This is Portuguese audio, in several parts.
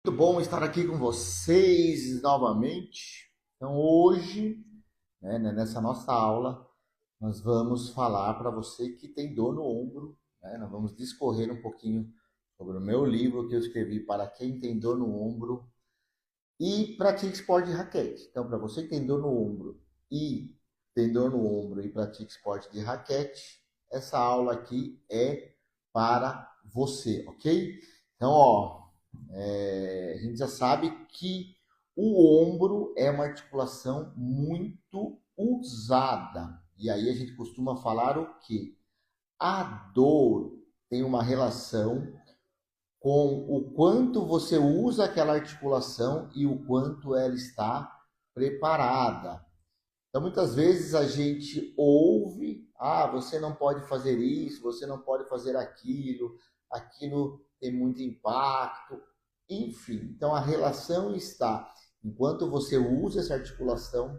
Muito bom estar aqui com vocês novamente. Então, hoje, nessa nossa aula, nós vamos falar para você que tem dor no ombro, nós vamos discorrer um pouquinho sobre o meu livro que eu escrevi para quem tem dor no ombro e pratica esporte de raquete. Então, para você que tem dor no ombro e pratica esporte de raquete, essa aula aqui é para você, ok? Então, a gente já sabe que o ombro é uma articulação muito usada. E aí a gente costuma falar o quê? A dor tem uma relação com o quanto você usa aquela articulação e o quanto ela está preparada. Então, muitas vezes a gente ouve, você não pode fazer isso, você não pode fazer aquilo, aquilo tem muito impacto, enfim. Então, a relação está enquanto você usa essa articulação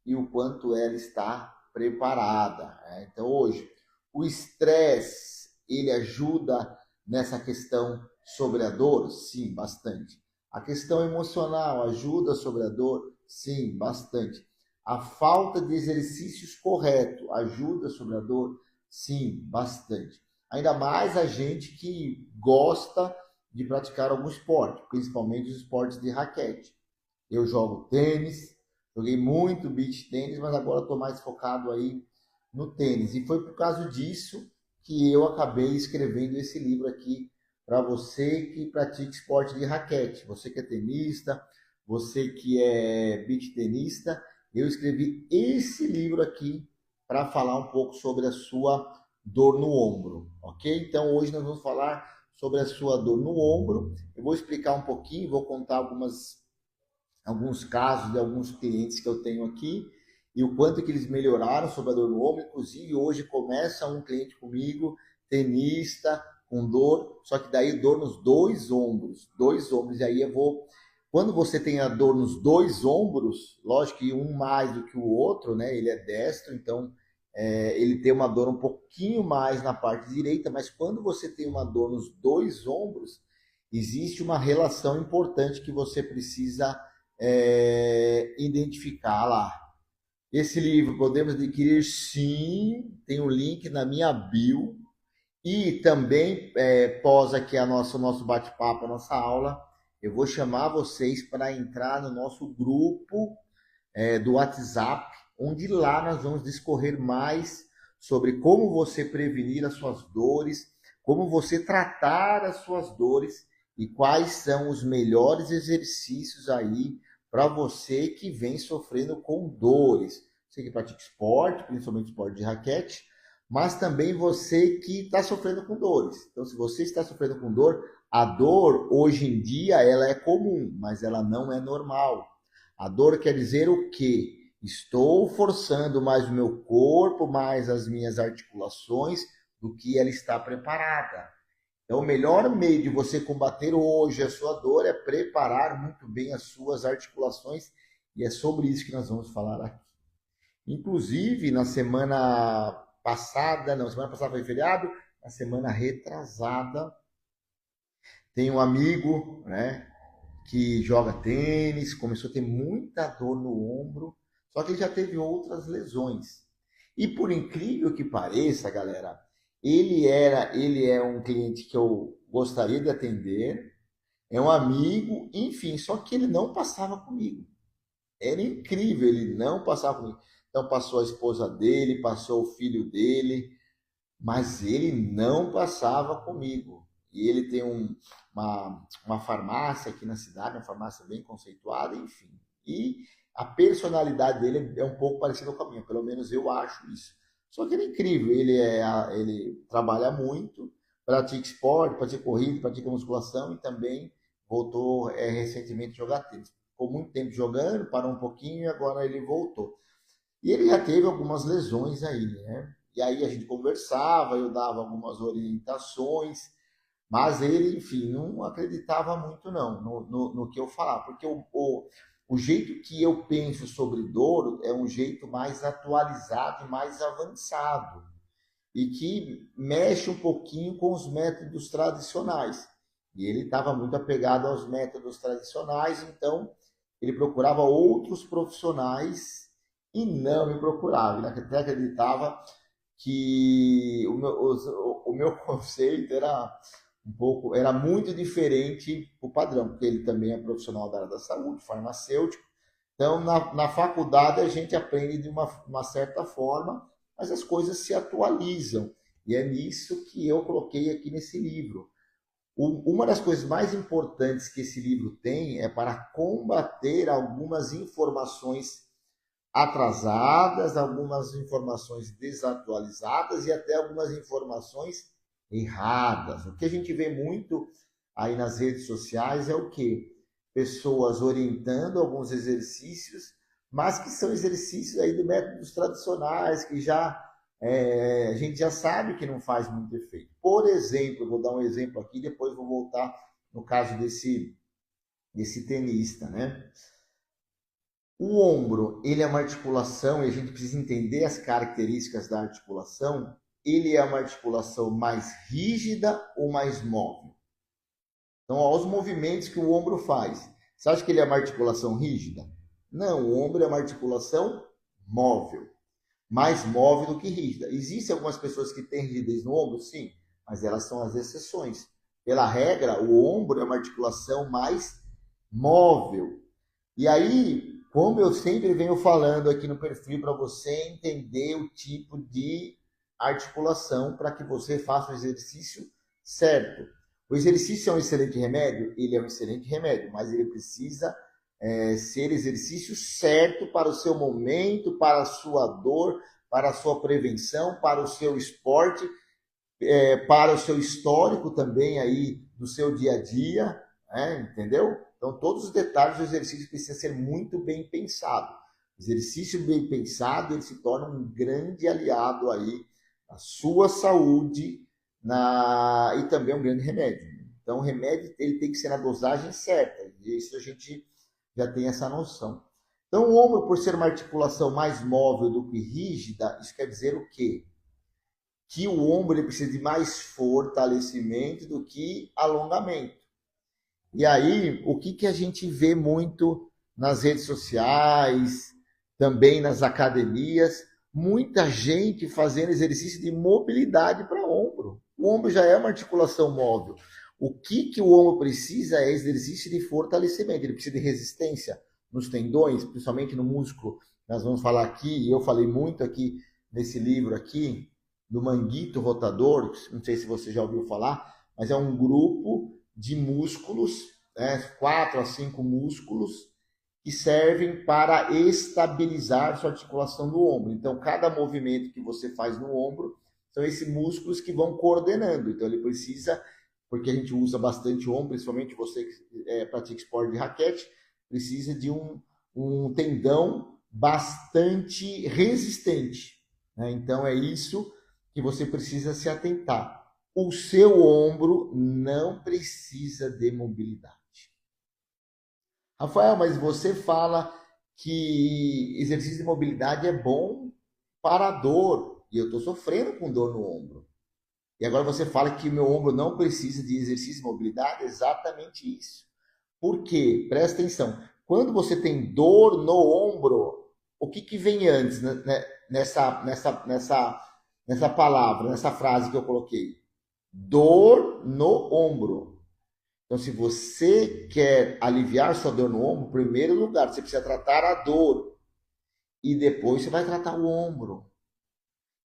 e o quanto ela está preparada. Então, hoje, o estresse, ele ajuda nessa questão sobre a dor? Sim, bastante. A questão emocional ajuda sobre a dor? Sim, bastante. A falta de exercícios correto ajuda sobre a dor? Sim, bastante. Ainda mais a gente que gosta de praticar algum esporte, principalmente os esportes de raquete. Eu jogo tênis, joguei muito beach tênis, mas agora estou mais focado aí no tênis. E foi por causa disso que eu acabei escrevendo esse livro aqui para você que pratica esporte de raquete. Você que é tenista, você que é beach tenista, eu escrevi esse livro aqui para falar um pouco sobre a sua dor no ombro, ok? Então hoje nós vamos falar sobre a sua dor no ombro. Eu vou explicar um pouquinho, vou contar alguns casos de alguns clientes que eu tenho aqui e o quanto que eles melhoraram sobre a dor no ombro. Inclusive, hoje começa um cliente comigo, tenista, com dor, só que daí dor nos dois ombros, e aí eu vou... Quando você tem a dor nos dois ombros, lógico que um mais do que o outro, né? Ele é destro, então ele tem uma dor um pouquinho mais na parte direita, mas quando você tem uma dor nos dois ombros, existe uma relação importante que você precisa identificar lá. Esse livro podemos adquirir sim, tem um link na minha bio e também pós aqui o nosso bate-papo, a nossa aula, eu vou chamar vocês para entrar no nosso grupo do WhatsApp, onde lá nós vamos discorrer mais sobre como você prevenir as suas dores, como você tratar as suas dores e quais são os melhores exercícios aí para você que vem sofrendo com dores. Você que pratica esporte, principalmente esporte de raquete, mas também você que está sofrendo com dores. Então, se você está sofrendo com dor, a dor hoje em dia ela é comum, mas ela não é normal. A dor quer dizer o quê? Estou forçando mais o meu corpo, mais as minhas articulações do que ela está preparada. Então, o melhor meio de você combater hoje a sua dor é preparar muito bem as suas articulações e é sobre isso que nós vamos falar aqui. Inclusive, na semana passada foi feriado, na semana retrasada, tem um amigo, que joga tênis, começou a ter muita dor no ombro, só que ele já teve outras lesões. E por incrível que pareça, galera, ele é um cliente que eu gostaria de atender, é um amigo, enfim, só que ele não passava comigo. Era incrível, ele não passava comigo. Então passou a esposa dele, passou o filho dele, mas ele não passava comigo. E ele tem uma farmácia aqui na cidade, uma farmácia bem conceituada, enfim. E a personalidade dele é um pouco parecida com a minha, pelo menos eu acho isso. Só que ele é incrível, ele trabalha muito, pratica esporte, pratica corrida, pratica musculação e também voltou recentemente a jogar tênis. Ficou muito tempo jogando, parou um pouquinho e agora ele voltou. E ele já teve algumas lesões aí, né? E aí a gente conversava, eu dava algumas orientações, mas ele, enfim, não acreditava muito não no que eu falava, porque o jeito que eu penso sobre dor é um jeito mais atualizado e mais avançado, e que mexe um pouquinho com os métodos tradicionais. E ele estava muito apegado aos métodos tradicionais, então ele procurava outros profissionais e não me procurava. Ele até acreditava que o meu conceito era muito diferente do padrão, porque ele também é profissional da área da saúde, farmacêutico. Então, na faculdade, a gente aprende de uma certa forma, mas as coisas se atualizam. E é nisso que eu coloquei aqui nesse livro. Uma das coisas mais importantes que esse livro tem é para combater algumas informações atrasadas, algumas informações desatualizadas e até algumas informações erradas. O que a gente vê muito aí nas redes sociais é o quê? Pessoas orientando alguns exercícios, mas que são exercícios aí de métodos tradicionais, que a gente já sabe que não faz muito efeito. Por exemplo, vou dar um exemplo aqui, depois vou voltar no caso desse tenista, né? O ombro, ele é uma articulação, e a gente precisa entender as características da articulação. Ele é uma articulação mais rígida ou mais móvel? Então, aos movimentos que o ombro faz. Você acha que ele é uma articulação rígida? Não, o ombro é uma articulação móvel. Mais móvel do que rígida. Existem algumas pessoas que têm rigidez no ombro? Sim, mas elas são as exceções. Pela regra, o ombro é uma articulação mais móvel. E aí, como eu sempre venho falando aqui no perfil, para você entender o tipo de articulação para que você faça o exercício certo. O exercício é um excelente remédio? Ele é um excelente remédio, mas ele precisa ser exercício certo para o seu momento, para a sua dor, para a sua prevenção, para o seu esporte, para o seu histórico também aí do seu dia a dia, entendeu? Então, todos os detalhes do exercício precisam ser muito bem pensados. Exercício bem pensado, ele se torna um grande aliado aí à sua saúde e também um grande remédio. Então, o remédio ele tem que ser na dosagem certa. E isso a gente já tem essa noção. Então, o ombro, por ser uma articulação mais móvel do que rígida, isso quer dizer o quê? Que o ombro ele precisa de mais fortalecimento do que alongamento. E aí, o que a gente vê muito nas redes sociais, também nas academias, muita gente fazendo exercício de mobilidade para ombro. O ombro já é uma articulação móvel. O que o ombro precisa é exercício de fortalecimento. Ele precisa de resistência nos tendões, principalmente no músculo. Nós vamos falar aqui, e eu falei muito aqui nesse livro aqui, do manguito rotador, não sei se você já ouviu falar, mas é um grupo de músculos, 4 a 5 músculos, que servem para estabilizar sua articulação do ombro. Então, cada movimento que você faz no ombro, são esses músculos que vão coordenando. Então, ele precisa, porque a gente usa bastante o ombro, principalmente você que pratica esporte de raquete, precisa de um tendão bastante resistente. Então, é isso que você precisa se atentar. O seu ombro não precisa de mobilidade. Rafael, mas você fala que exercício de mobilidade é bom para a dor. E eu estou sofrendo com dor no ombro. E agora você fala que meu ombro não precisa de exercício de mobilidade? Exatamente isso. Por quê? Presta atenção. Quando você tem dor no ombro, o que vem antes nessa palavra, nessa frase que eu coloquei? Dor no ombro. Então, se você quer aliviar sua dor no ombro, em primeiro lugar, você precisa tratar a dor. E depois você vai tratar o ombro.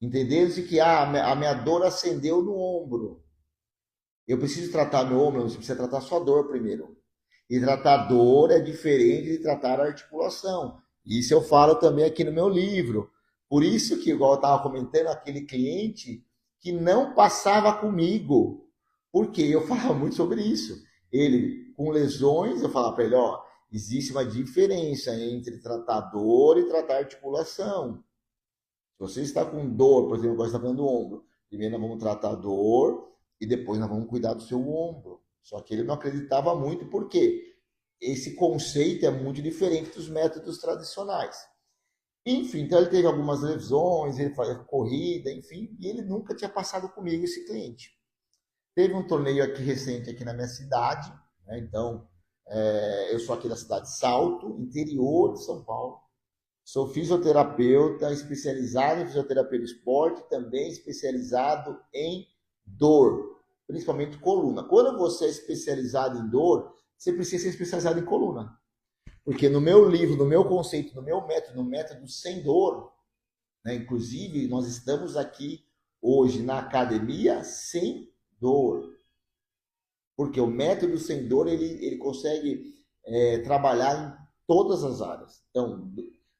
Entendendo-se que a minha dor acendeu no ombro. Eu preciso tratar meu ombro, você precisa tratar sua dor primeiro. E tratar dor é diferente de tratar a articulação. Isso eu falo também aqui no meu livro. Por isso que, igual eu estava comentando, aquele cliente que não passava comigo. Porque eu falava muito sobre isso. Ele, com lesões, eu falava para ele, existe uma diferença entre tratar dor e tratar articulação. Se você está com dor, por exemplo, agora você está falando do ombro, primeiro nós vamos tratar a dor e depois nós vamos cuidar do seu ombro. Só que ele não acreditava muito, porque esse conceito é muito diferente dos métodos tradicionais. Enfim, então ele teve algumas lesões, ele fazia corrida, enfim, e ele nunca tinha passado comigo, esse cliente. Teve um torneio aqui recente aqui na minha cidade, né? Então, eu sou aqui da cidade de Salto, interior de São Paulo. Sou fisioterapeuta, especializado em fisioterapia do esporte, também especializado em dor, principalmente coluna. Quando você é especializado em dor, você precisa ser especializado em coluna. Porque no meu livro, no meu conceito, no meu método, no método sem dor, né? Inclusive, nós estamos aqui hoje na academia sem dor. Porque o método sem dor, ele consegue trabalhar em todas as áreas. Então,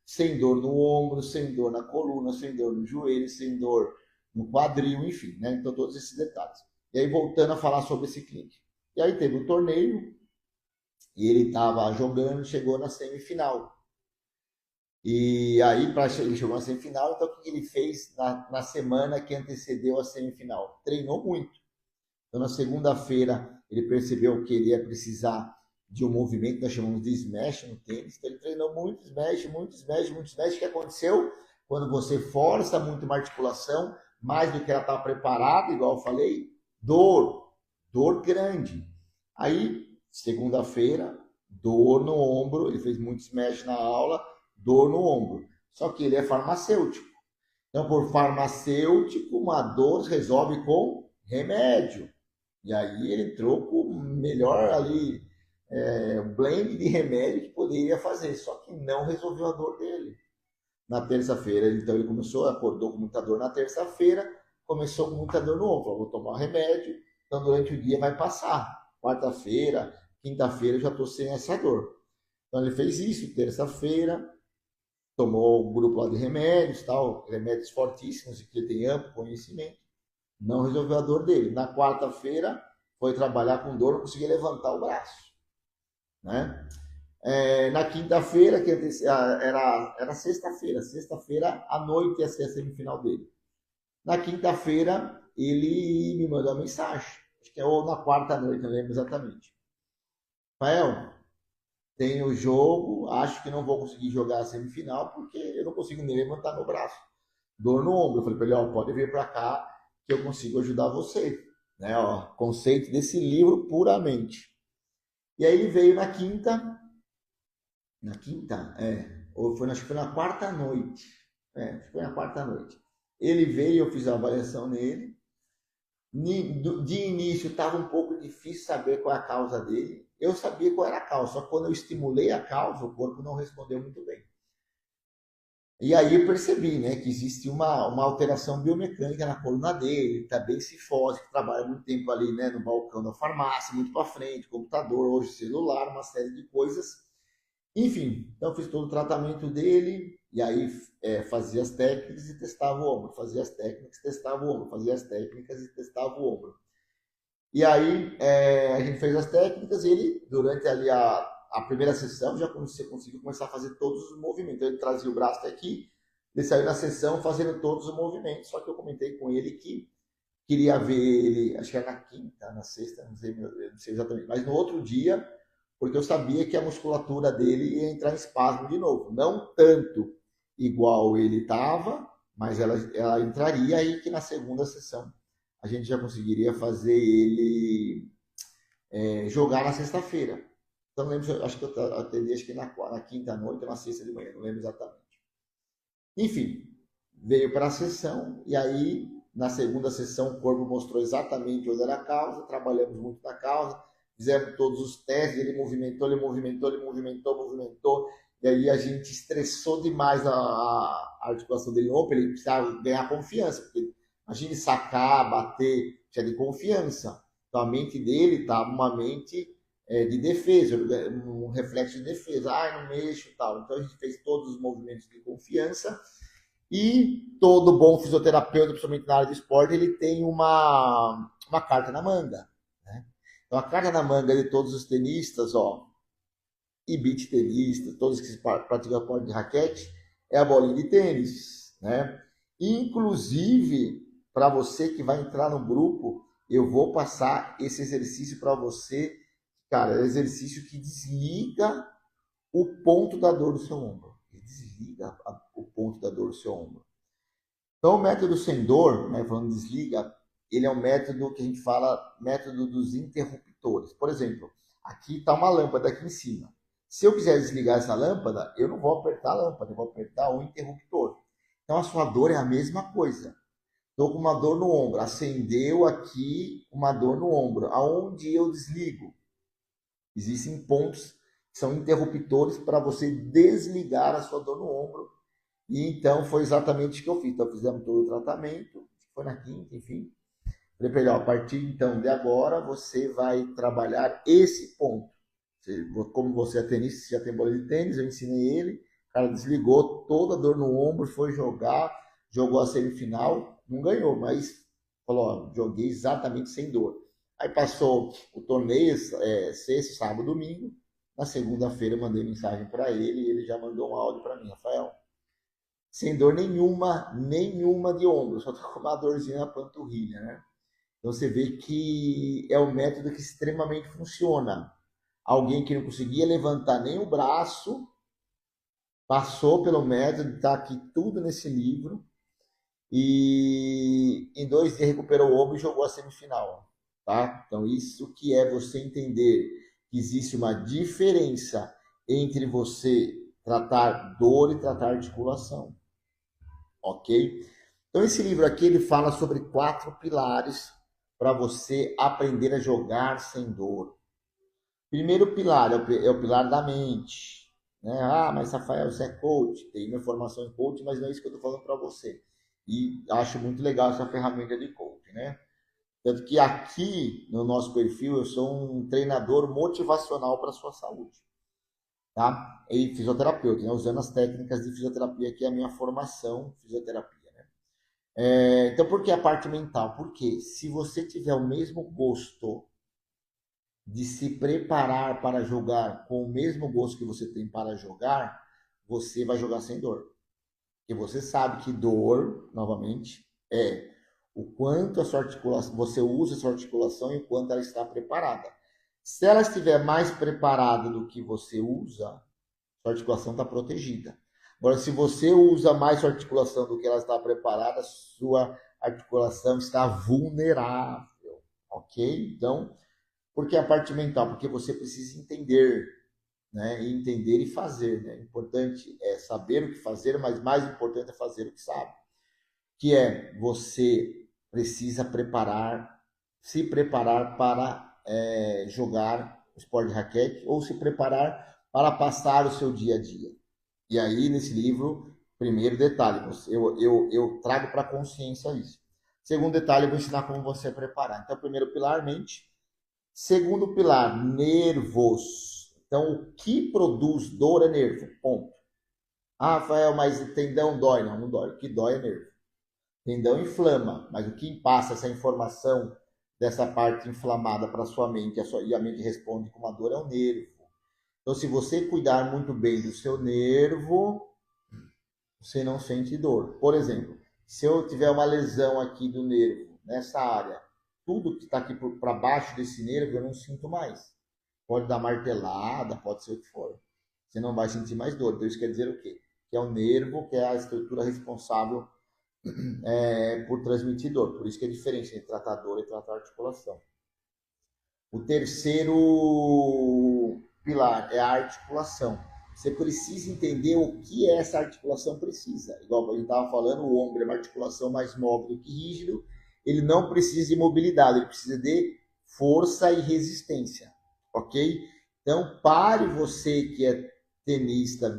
sem dor no ombro, sem dor na coluna, sem dor no joelho, sem dor no quadril, enfim, né? Então, todos esses detalhes. E aí, voltando a falar sobre esse cliente. E aí, teve o torneio, e ele estava jogando, chegou na semifinal. E aí, ele chegou na semifinal, então o que ele fez na semana que antecedeu a semifinal? Treinou muito. Então, na segunda-feira, ele percebeu que ele ia precisar de um movimento que nós chamamos de smash no tênis. Então, ele treinou muito smash, muito smash, muito smash. O que aconteceu? Quando você força muito uma articulação, mais do que ela estava preparada, igual eu falei, dor grande. Aí, segunda-feira, dor no ombro, ele fez muito smash na aula, dor no ombro. Só que ele é farmacêutico. Então, por farmacêutico, uma dor resolve com remédio. E aí ele entrou com o melhor ali, blend de remédio que poderia fazer, só que não resolveu a dor dele. Na terça-feira, então ele acordou com muita dor na terça-feira, começou com muita dor no ombro, falou, vou tomar um remédio, então durante o dia vai passar. Quarta-feira, quinta-feira eu já estou sem essa dor. Então ele fez isso, terça-feira, tomou um grupo lá de remédios, tal, remédios fortíssimos, que ele tem amplo conhecimento, não resolveu a dor dele. Na quarta-feira, foi trabalhar com dor, não conseguia levantar o braço, né? Na quinta-feira, que era sexta-feira à noite ia ser a semifinal dele. Na quinta-feira, ele me mandou uma mensagem, acho que é ou na quarta noite, não lembro exatamente. Rafael, tem o jogo, acho que não vou conseguir jogar a semifinal porque eu não consigo nem levantar meu braço. Dor no ombro. Eu falei para ele, ó, pode vir para cá que eu consigo ajudar você. Né, ó, conceito desse livro puramente. E aí ele veio na quinta, acho que foi na quarta noite. Acho que foi na quarta noite. Ele veio, eu fiz a avaliação nele. De início estava um pouco difícil saber qual é a causa dele. Eu sabia qual era a causa, só que quando eu estimulei a causa, o corpo não respondeu muito bem. E aí eu percebi, né, que existe uma alteração biomecânica na coluna dele, está bem cifose, que trabalha muito tempo ali, né, no balcão da farmácia, muito para frente, computador, hoje celular, uma série de coisas. Enfim, então eu fiz todo o tratamento dele, e aí fazia as técnicas e testava o ombro, fazia as técnicas, testava o ombro, fazia as técnicas e testava o ombro. E aí a gente fez as técnicas e ele, durante ali a primeira sessão, já conseguiu começar a fazer todos os movimentos. Então, ele trazia o braço até aqui, ele saiu na sessão fazendo todos os movimentos, só que eu comentei com ele que queria ver ele, acho que era na quinta, na sexta, não sei exatamente, mas no outro dia, porque eu sabia que a musculatura dele ia entrar em espasmo de novo. Não tanto igual ele estava, mas ela entraria aí que na segunda sessão a gente já conseguiria fazer ele jogar na sexta-feira. Então, não lembro, acho que eu atendi acho que na quinta noite ou na sexta de manhã, não lembro exatamente. Enfim, veio para a sessão e aí, na segunda sessão, o corpo mostrou exatamente onde era a causa, trabalhamos muito na causa, fizemos todos os testes, ele movimentou, e aí a gente estressou demais a articulação dele ontem, ele precisava ganhar confiança, porque imagine sacar, bater, precisa de confiança. Então a mente dele estava uma mente de defesa, um reflexo de defesa, não mexo e tal. Então a gente fez todos os movimentos de confiança e todo bom fisioterapeuta, principalmente na área de esporte, ele tem uma carta na manga. Né? Então a carta na manga de todos os tenistas, e beach tenistas, todos que praticam esporte de raquete, é a bolinha de tênis. Né? Inclusive, para você que vai entrar no grupo, eu vou passar esse exercício para você. Cara, é um exercício que desliga o ponto da dor do seu ombro. Ele desliga o ponto da dor do seu ombro. Então, o método sem dor, né, falando desliga, ele é um método que a gente fala, método dos interruptores. Por exemplo, aqui está uma lâmpada aqui em cima. Se eu quiser desligar essa lâmpada, eu não vou apertar a lâmpada, eu vou apertar o interruptor. Então a sua dor é a mesma coisa. Estou com uma dor no ombro, acendeu aqui uma dor no ombro. Aonde eu desligo? Existem pontos que são interruptores para você desligar a sua dor no ombro. E então foi exatamente o que eu fiz. Então fizemos todo o tratamento, foi na quinta, enfim. Falei, a partir então de agora você vai trabalhar esse ponto. Como você é tenista, já tem bola de tênis, eu ensinei ele, o cara desligou toda a dor no ombro, foi jogar, jogou a semifinal, não ganhou, mas falou, ó, joguei exatamente sem dor. Aí passou o torneio, sexta, sábado, domingo, na segunda-feira eu mandei mensagem para ele e ele já mandou um áudio para mim, Rafael, sem dor nenhuma de ombro, só tô com uma dorzinha na panturrilha, né? Então você vê que é um método que extremamente funciona. Alguém que não conseguia levantar nem o braço, passou pelo método, está aqui tudo nesse livro, e em 2 dias recuperou o ombro e jogou a semifinal. Tá? Então isso que é você entender que existe uma diferença entre você tratar dor e tratar articulação. Ok? Então esse livro aqui ele fala sobre 4 pilares para você aprender a jogar sem dor. Primeiro pilar é o pilar da mente. Né? Ah, mas Rafael, você é coach, tem minha formação em coach, mas não é isso que eu estou falando para você. E acho muito legal essa ferramenta de coach, né? Tanto que aqui no nosso perfil eu sou um treinador motivacional para a sua saúde, tá? E fisioterapeuta, né? Usando as técnicas de fisioterapia, que é a minha formação fisioterapia, né? Então, por que a parte mental? Porque se você tiver o mesmo gosto de se preparar para jogar com o mesmo gosto que você tem para jogar, você vai jogar sem dor. Porque você sabe que dor, novamente, é o quanto a sua articulação, você usa a sua articulação e o quanto ela está preparada. Se ela estiver mais preparada do que você usa, sua articulação está protegida. Agora, se você usa mais sua articulação do que ela está preparada, sua articulação está vulnerável, ok? Então, por que a parte mental? Porque você precisa entender, né? E entender e fazer, né? Importante é saber o que fazer, mas mais importante é fazer o que sabe. Que é você precisa se preparar para jogar esporte de raquete ou se preparar para passar o seu dia a dia. E aí, nesse livro, primeiro detalhe, eu trago para a consciência isso. Segundo detalhe, eu vou ensinar como você preparar. Então, primeiro pilar, mente. Segundo pilar, nervos. Então, o que produz dor é nervo, ponto. Ah, Rafael, mas tendão dói. Não, não dói. O que dói é nervo. Tendão inflama, mas o que passa essa informação dessa parte inflamada para a sua mente, e a mente responde com uma dor, é o nervo. Então, se você cuidar muito bem do seu nervo, você não sente dor. Por exemplo, se eu tiver uma lesão aqui do nervo, nessa área, tudo que está aqui para baixo desse nervo, eu não sinto mais. Pode dar martelada, pode ser o que for. Você não vai sentir mais dor. Então, isso quer dizer o quê? Que é o nervo, que é a estrutura responsável por transmitir dor. Por isso que é diferente entre tratar dor e tratar articulação. O terceiro pilar é a articulação. Você precisa entender o que essa articulação precisa. Igual a gente estava falando, o ombro é uma articulação mais móvel do que rígido. Ele não precisa de mobilidade, ele precisa de força e resistência. Ok? Então, pare você que é tenista,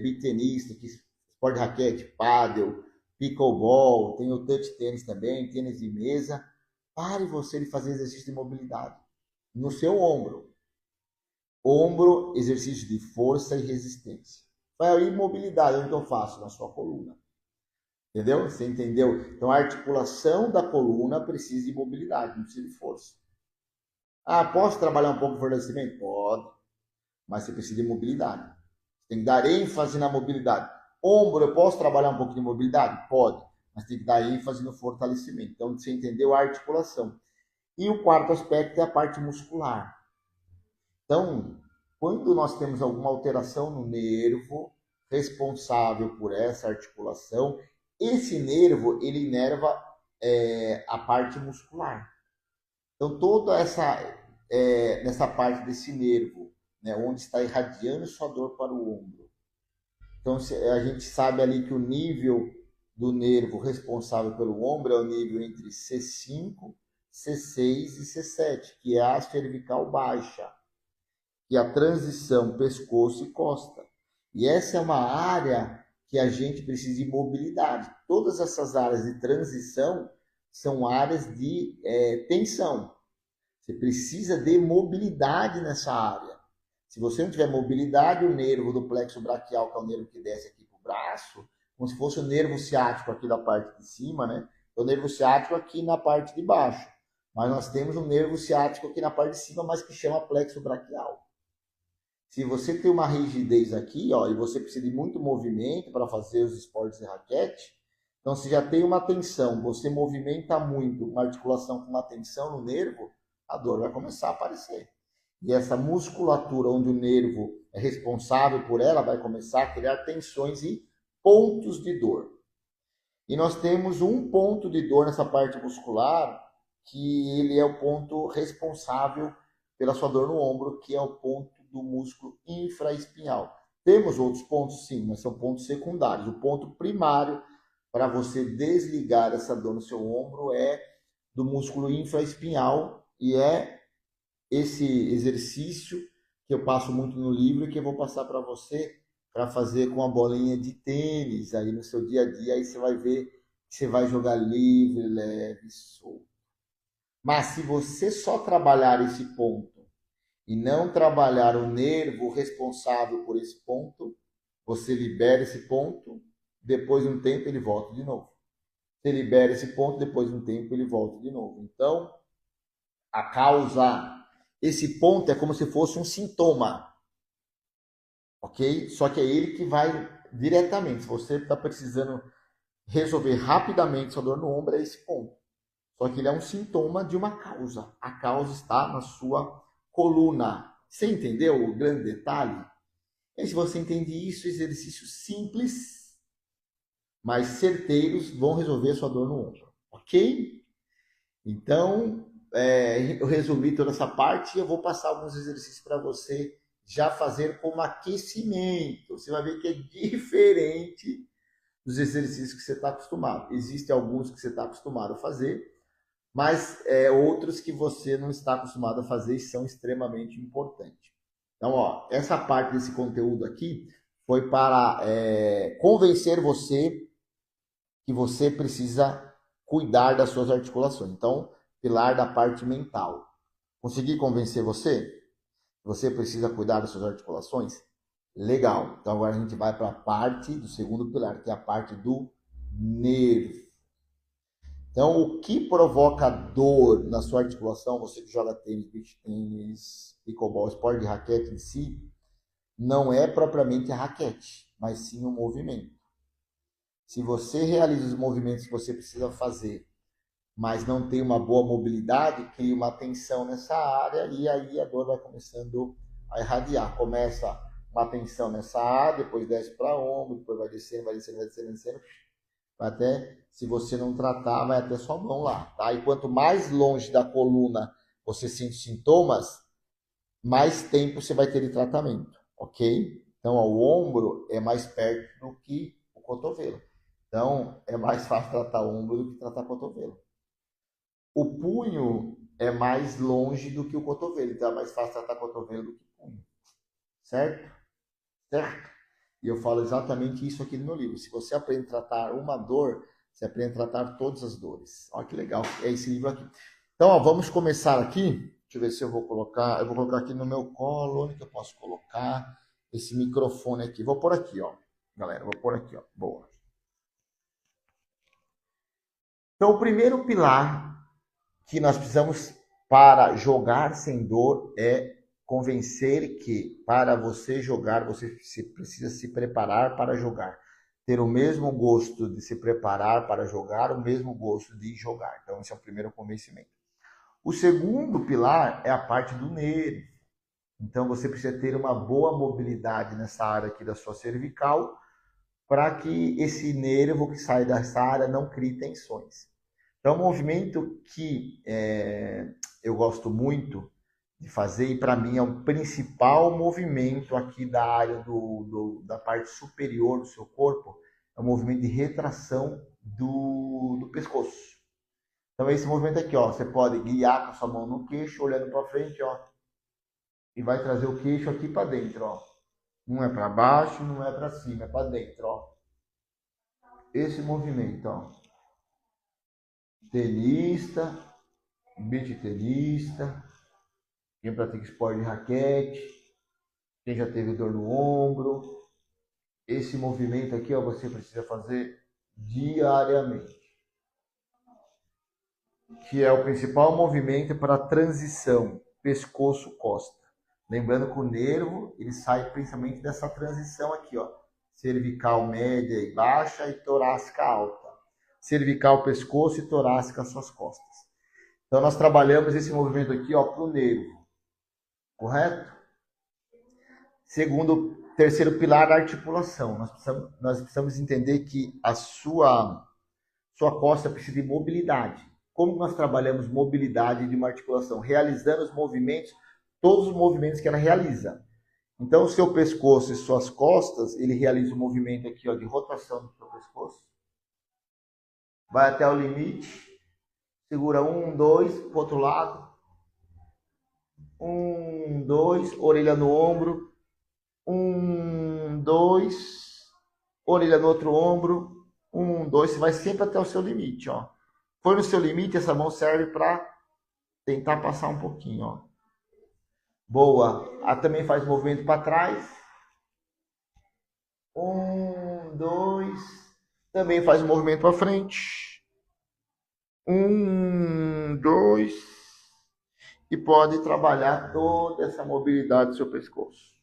bitenista, que esporte de raquete, pádel, pickleball, tem o touch tênis também, tênis de mesa. Pare você de fazer exercício de mobilidade no seu ombro. Ombro, exercício de força e resistência. Vai a mobilidade, onde eu faço? Na sua coluna. Entendeu? Você entendeu? Então, a articulação da coluna precisa de mobilidade, não precisa de força. Ah, posso trabalhar um pouco de fortalecimento? Pode, mas você precisa de mobilidade. Você tem que dar ênfase na mobilidade. Ombro, eu posso trabalhar um pouco de mobilidade? Pode, mas tem que dar ênfase no fortalecimento. Então, você entendeu a articulação. E o quarto aspecto é a parte muscular. Então, quando nós temos alguma alteração no nervo responsável por essa articulação, esse nervo, ele inerva a parte muscular. Então, toda nessa parte desse nervo, né, onde está irradiando sua dor para o ombro. Então, a gente sabe ali que o nível do nervo responsável pelo ombro é o nível entre C5, C6 e C7, que é a cervical baixa, que é a transição pescoço e costa. E essa é uma área que a gente precisa de mobilidade. Todas essas áreas de transição são áreas de tensão. Você precisa de mobilidade nessa área. Se você não tiver mobilidade, o nervo do plexo braquial, que é o nervo que desce aqui para o braço, como se fosse o nervo ciático aqui da parte de cima, né? O nervo ciático aqui na parte de baixo. Mas nós temos um nervo ciático aqui na parte de cima, mas que chama plexo braquial. Se você tem uma rigidez aqui, ó, e você precisa de muito movimento para fazer os esportes de raquete, então você já tem uma tensão, você movimenta muito uma articulação com uma tensão no nervo, a dor vai começar a aparecer. E essa musculatura onde o nervo é responsável por ela vai começar a criar tensões e pontos de dor. E nós temos um ponto de dor nessa parte muscular, que ele é o ponto responsável pela sua dor no ombro, que é o ponto do músculo infraespinhal. Temos outros pontos, sim, mas são pontos secundários. O ponto primário para você desligar essa dor no seu ombro é do músculo infraespinhal, e é esse exercício que eu passo muito no livro e que eu vou passar para você para fazer com a bolinha de tênis aí no seu dia a dia. Aí você vai ver que você vai jogar livre, leve, solto. Mas se você só trabalhar esse ponto e não trabalhar o nervo responsável por esse ponto, você libera esse ponto, depois de um tempo ele volta de novo. Você libera esse ponto, depois de um tempo ele volta de novo. Então, a causa, esse ponto é como se fosse um sintoma, ok? Só que é ele que vai diretamente. Se você está precisando resolver rapidamente sua dor no ombro, é esse ponto. Só que ele é um sintoma de uma causa. A causa está na sua coluna. Você entendeu o grande detalhe? E se você entende isso, exercícios simples, mas certeiros, vão resolver sua dor no ombro, ok? Então, eu resumi toda essa parte e eu vou passar alguns exercícios para você já fazer como aquecimento. Você vai ver que é diferente dos exercícios que você está acostumado. Existem alguns que você está acostumado a fazer, mas outros que você não está acostumado a fazer e são extremamente importantes. Então, ó, essa parte desse conteúdo aqui foi para convencer você que você precisa cuidar das suas articulações. Então, pilar da parte mental. Consegui convencer você? Você precisa cuidar das suas articulações? Legal. Então, agora a gente vai para a parte do segundo pilar, que é a parte do nervo. Então, o que provoca dor na sua articulação, você que joga tênis, beach tênis, pickleball, esporte de raquete em si, não é propriamente a raquete, mas sim o movimento. Se você realiza os movimentos que você precisa fazer, mas não tem uma boa mobilidade, cria uma tensão nessa área e aí a dor vai começando a irradiar. Começa uma tensão nessa área, depois desce para ombro, depois vai descendo, vai descendo, vai descendo, vai descendo. Até, se você não tratar, vai até sua mão lá, tá? E quanto mais longe da coluna você sente sintomas, mais tempo você vai ter de tratamento, ok? Então, ó, o ombro é mais perto do que o cotovelo. Então, é mais fácil tratar o ombro do que tratar o cotovelo. O punho é mais longe do que o cotovelo, então é mais fácil tratar o cotovelo do que o punho. Certo? Certo? E eu falo exatamente isso aqui no meu livro. Se você aprende a tratar uma dor, você aprende a tratar todas as dores. Olha que legal, é esse livro aqui. Então, ó, vamos começar aqui. Deixa eu ver se eu vou colocar. Eu vou colocar aqui no meu colo. Onde que eu posso colocar esse microfone aqui? Vou pôr aqui, ó. Galera, vou pôr aqui, ó. Boa. Então, o primeiro pilar que nós precisamos para jogar sem dor é convencer que para você jogar, você precisa se preparar para jogar. Ter o mesmo gosto de se preparar para jogar, o mesmo gosto de jogar. Então, esse é o primeiro convencimento. O segundo pilar é a parte do nervo. Então, você precisa ter uma boa mobilidade nessa área aqui da sua cervical para que esse nervo que sai dessa área não crie tensões. Então, um movimento que eu gosto muito de fazer, e para mim é o principal movimento aqui da área da parte superior do seu corpo, é o movimento de retração do pescoço. Então, esse movimento aqui, ó, você pode guiar com a sua mão no queixo, olhando para frente, ó, e vai trazer o queixo aqui para dentro, ó. Não é para baixo, não é para cima, é para dentro, ó. Esse movimento, ó. Tenista, beach tenista, quem pratica esporte de raquete, quem já teve dor no ombro. Esse movimento aqui, ó, você precisa fazer diariamente, que é o principal movimento para a transição pescoço-costa. Lembrando que o nervo, ele sai principalmente dessa transição aqui, ó, cervical média e baixa e torácica alta. Cervical, pescoço e torácica, suas costas. Então, nós trabalhamos esse movimento aqui, ó, para o nervo. Correto? Terceiro pilar, a articulação. Nós precisamos entender que a sua costa precisa de mobilidade. Como nós trabalhamos mobilidade de uma articulação? Realizando os movimentos, todos os movimentos que ela realiza. Então, o seu pescoço e suas costas, ele realiza o movimento aqui, ó, de rotação do seu pescoço. Vai até o limite. Segura 1, 2, pro outro lado. 1, 2, orelha no ombro. 1, 2, orelha no outro ombro. 1, 2, você vai sempre até o seu limite, ó. Foi no seu limite, essa mão serve para tentar passar um pouquinho, ó. Boa. Também faz movimento para trás. 1, 2. Também faz um movimento para frente. 1, 2. E pode trabalhar toda essa mobilidade do seu pescoço.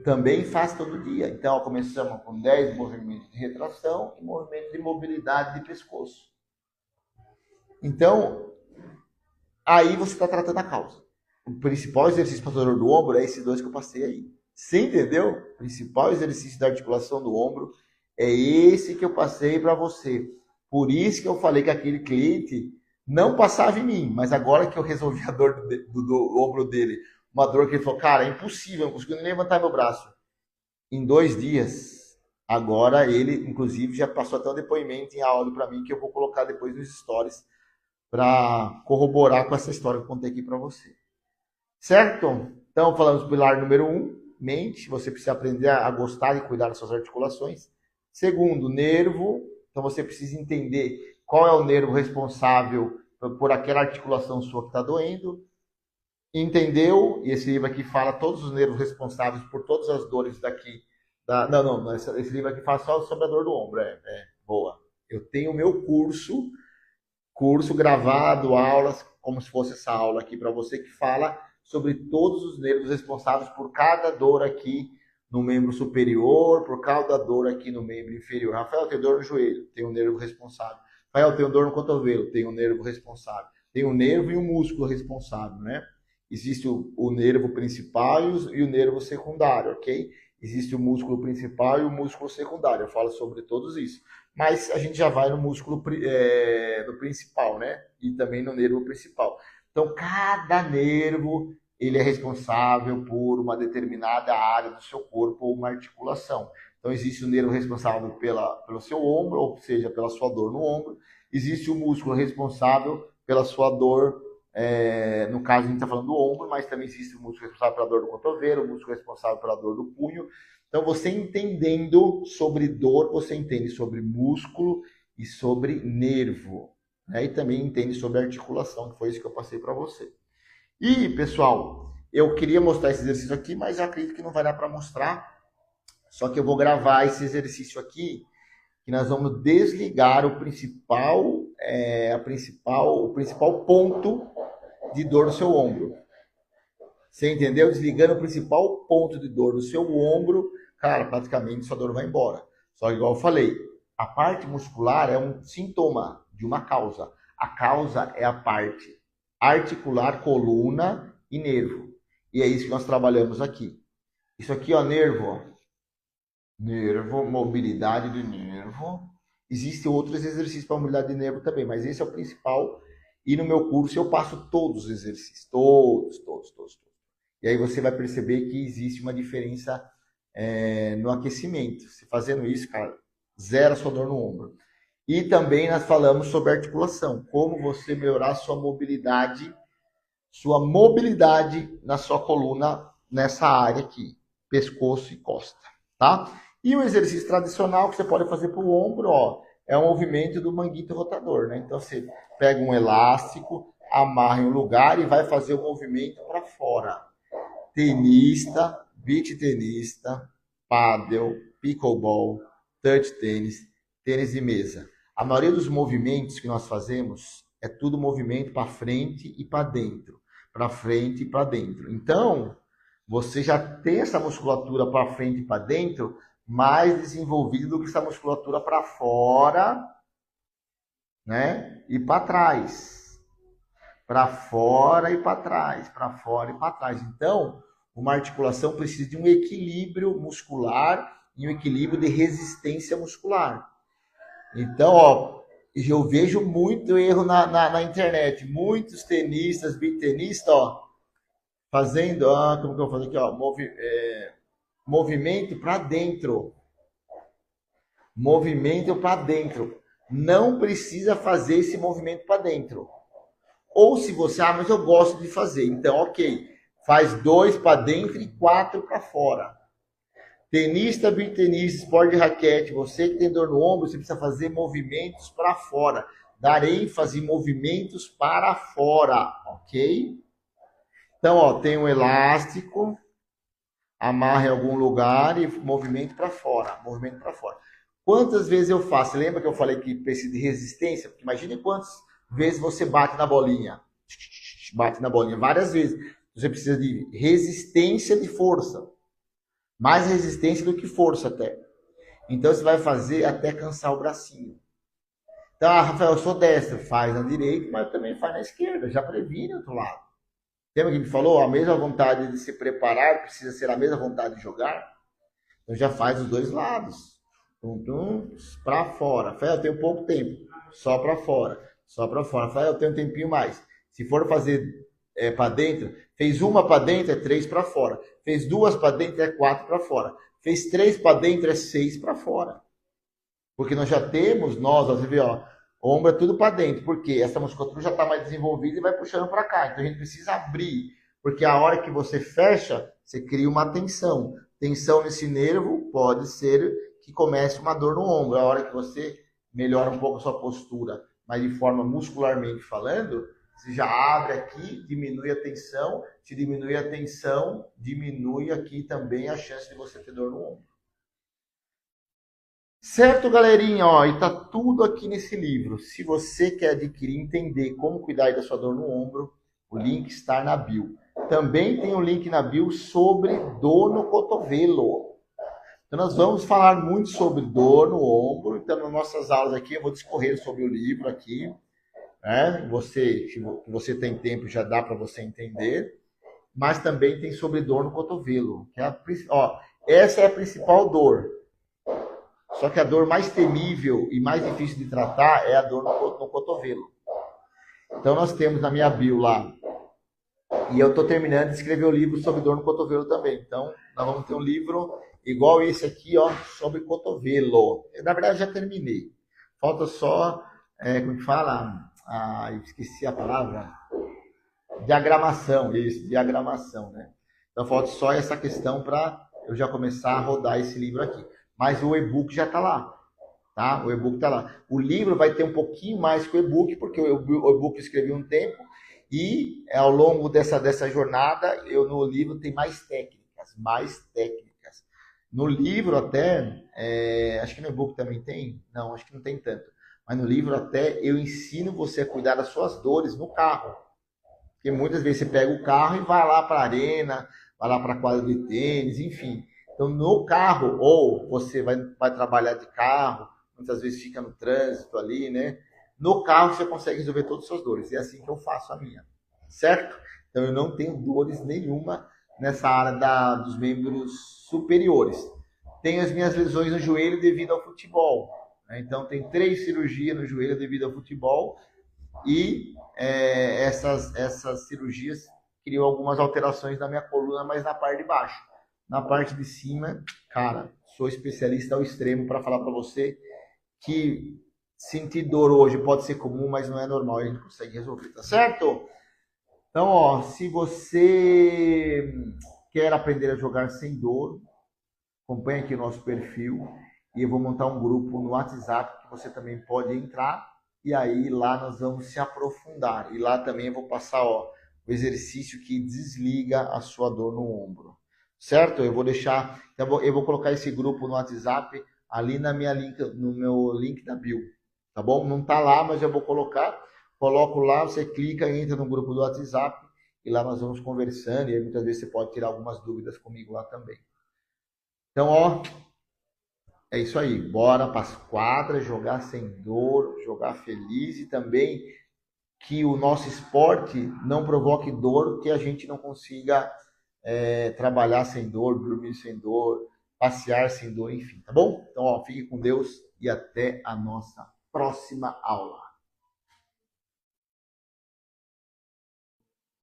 Também faz todo dia. Então, ó, começamos com 10 movimentos de retração e movimentos de mobilidade de pescoço. Então, aí você está tratando a causa. O principal exercício para dor do ombro é esses dois que eu passei aí. Você entendeu? O principal exercício da articulação do ombro é esse que eu passei para você. Por isso que eu falei que aquele cliente não passava em mim, mas agora que eu resolvi a dor do ombro dele, uma dor que ele falou, cara, é impossível, eu não consigo nem levantar meu braço. Em 2 dias, agora ele, inclusive, já passou até um depoimento em áudio para mim, que eu vou colocar depois nos stories, para corroborar com essa história que eu contei aqui para você. Certo? Então, falamos do pilar número 1, mente. Você precisa aprender a gostar e cuidar das suas articulações. Segundo, nervo. Então, você precisa entender qual é o nervo responsável por aquela articulação sua que está doendo. Entendeu? E esse livro aqui fala todos os nervos responsáveis por todas as dores daqui. Não. Esse livro aqui fala só sobre a dor do ombro. Boa. Eu tenho o meu curso gravado, aulas, como se fosse essa aula aqui para você, que fala sobre todos os nervos responsáveis por cada dor aqui no membro superior, por cada dor aqui no membro inferior. Rafael, tem dor no joelho, tem um nervo responsável. Rafael, tem dor no cotovelo, tem um nervo responsável. Tem um nervo e um músculo responsável, né? Existe o nervo principal e o nervo secundário, ok? Existe o músculo principal e o músculo secundário. Eu falo sobre todos isso. Mas a gente já vai no músculo no principal, né? E também no nervo principal. Então, cada nervo, ele é responsável por uma determinada área do seu corpo ou uma articulação. Então, existe o nervo responsável pelo seu ombro, ou seja, pela sua dor no ombro. Existe o músculo responsável pela sua dor, no caso a gente está falando do ombro, mas também existe o músculo responsável pela dor do cotovelo, o músculo responsável pela dor do punho. Então, você entendendo sobre dor, você entende sobre músculo e sobre nervo, né? E também entende sobre articulação, que foi isso que eu passei para você. E, pessoal, eu queria mostrar esse exercício aqui, mas eu acredito que não vai dar para mostrar. Só que eu vou gravar esse exercício aqui, que nós vamos desligar o principal ponto de dor no seu ombro. Você entendeu? Desligando o principal ponto de dor do seu ombro, cara, praticamente sua dor vai embora. Só que, igual eu falei, a parte muscular é um sintoma de uma causa. A causa é a parte articular, coluna e nervo. E é isso que nós trabalhamos aqui. Isso aqui, ó, nervo, ó. nervo, mobilidade do nervo. Existem outros exercícios para mobilidade de nervo também, mas esse é o principal. E no meu curso eu passo todos os exercícios, todos. E aí você vai perceber que existe uma diferença no aquecimento. Se fazendo isso, cara, zera a sua dor no ombro. E também nós falamos sobre articulação, como você melhorar sua mobilidade na sua coluna, nessa área aqui, pescoço e costa, tá? E o exercício tradicional que você pode fazer para o ombro, ó, é o movimento do manguito rotador, né? Então você pega um elástico, amarra em um lugar e vai fazer o movimento para fora. Tenista, beach tenista, paddle, pickleball, touch tênis, tênis de mesa. A maioria dos movimentos que nós fazemos é tudo movimento para frente e para dentro, para frente e para dentro. Então, você já tem essa musculatura para frente e para dentro mais desenvolvida do que essa musculatura para fora, né? E para trás. Para fora e para trás, para fora e para trás. Então, uma articulação precisa de um equilíbrio muscular e um equilíbrio de resistência muscular. Então, ó, eu vejo muito erro na internet. Muitos tenistas, bitenistas, ó, fazendo, como que eu vou fazer aqui, ó, movimento para dentro. Movimento para dentro. Não precisa fazer esse movimento para dentro. Ou se você, mas eu gosto de fazer. Então, ok, faz 2 para dentro e 4 para fora. Tenista, bitenista, esporte de raquete, você que tem dor no ombro, você precisa fazer movimentos para fora. Dar ênfase em movimentos para fora, ok? Então, ó, tem um elástico, amarra em algum lugar e movimento para fora, movimento para fora. Quantas vezes eu faço? Lembra que eu falei que precisa de resistência? Imagine quantas vezes você bate na bolinha. Bate na bolinha várias vezes. Você precisa de resistência de força. Mais resistência do que força até. Então você vai fazer até cansar o bracinho. Então, Rafael, eu sou destro. Faz na direita, mas também faz na esquerda. Já previne o outro lado. Lembra que me falou? A mesma vontade de se preparar precisa ser a mesma vontade de jogar? Então já faz os dois lados. Para fora. Rafael, eu tenho pouco tempo. Só para fora. Só para fora. Rafael, eu tenho um tempinho mais. Se for fazer para dentro, fez uma para dentro, é 3 para fora. Fez 2 para dentro, é 4 para fora. Fez 3 para dentro, é 6 para fora. Porque nós já temos, você vê, ó, ombro é tudo para dentro. Porque essa musculatura já está mais desenvolvida e vai puxando para cá. Então a gente precisa abrir. Porque a hora que você fecha, você cria uma tensão. Tensão nesse nervo pode ser que comece uma dor no ombro. A hora que você melhora um pouco a sua postura, mas de forma muscularmente falando, você já abre aqui, diminui a tensão. Se diminui a tensão, diminui aqui também a chance de você ter dor no ombro. Certo, galerinha? Ó, e tá tudo aqui nesse livro. Se você quer adquirir, entender como cuidar da sua dor no ombro, o link está na bio. Também tem um link na bio sobre dor no cotovelo. Então nós vamos falar muito sobre dor no ombro. Então nas nossas aulas aqui eu vou discorrer sobre o livro aqui. Se você tem tempo, já dá para você entender. Mas também tem sobre dor no cotovelo. Que essa é a principal dor. Só que a dor mais temível e mais difícil de tratar é a dor no cotovelo. Então nós temos na minha bio lá. E eu estou terminando de escrever o livro sobre dor no cotovelo também. Então nós vamos ter um livro igual esse aqui, ó, sobre cotovelo. Na verdade já terminei. Falta só, como que fala? Eu esqueci a palavra. Diagramação, isso, diagramação, né? Então falta só essa questão para eu já começar a rodar esse livro aqui. Mas o e-book já está lá, tá? O e-book está lá. O livro vai ter um pouquinho mais que o e-book, porque o e-book eu escrevi um tempo e ao longo dessa jornada, no livro tem mais técnicas. No livro até, acho que no e-book também tem, não, acho que não tem tanto. Mas no livro até eu ensino você a cuidar das suas dores no carro. Porque muitas vezes você pega o carro e vai lá para a arena, vai lá para a quadra de tênis, enfim. Então, no carro, ou você vai trabalhar de carro, muitas vezes fica no trânsito ali, né? No carro você consegue resolver todas as suas dores. E é assim que eu faço a minha, certo? Então, eu não tenho dores nenhuma nessa área dos membros superiores. tenho as minhas lesões no joelho devido ao futebol. Então, tem 3 cirurgias no joelho devido ao futebol e essas cirurgias criou algumas alterações na minha coluna, mas na parte de baixo. Na parte de cima, cara, sou especialista ao extremo para falar para você que sentir dor hoje pode ser comum, mas não é normal, a gente consegue resolver, tá certo? Então, ó, se você quer aprender a jogar sem dor, acompanhe aqui o nosso perfil e eu vou montar um grupo no WhatsApp que você também pode entrar e aí lá nós vamos se aprofundar. E lá também eu vou passar, ó, o exercício que desliga a sua dor no ombro. Certo? Eu vou deixar, eu vou colocar esse grupo no WhatsApp ali no meu link da bio, tá bom? Não tá lá, mas eu vou colocar. Coloco lá, você clica, entra no grupo do WhatsApp e lá nós vamos conversando e aí muitas vezes você pode tirar algumas dúvidas comigo lá também. Então, ó, é isso aí. Bora para as quadras, jogar sem dor, jogar feliz e também que o nosso esporte não provoque dor, que a gente não consiga trabalhar sem dor, dormir sem dor, passear sem dor, enfim, tá bom? Então, ó, fique com Deus e até a nossa próxima aula.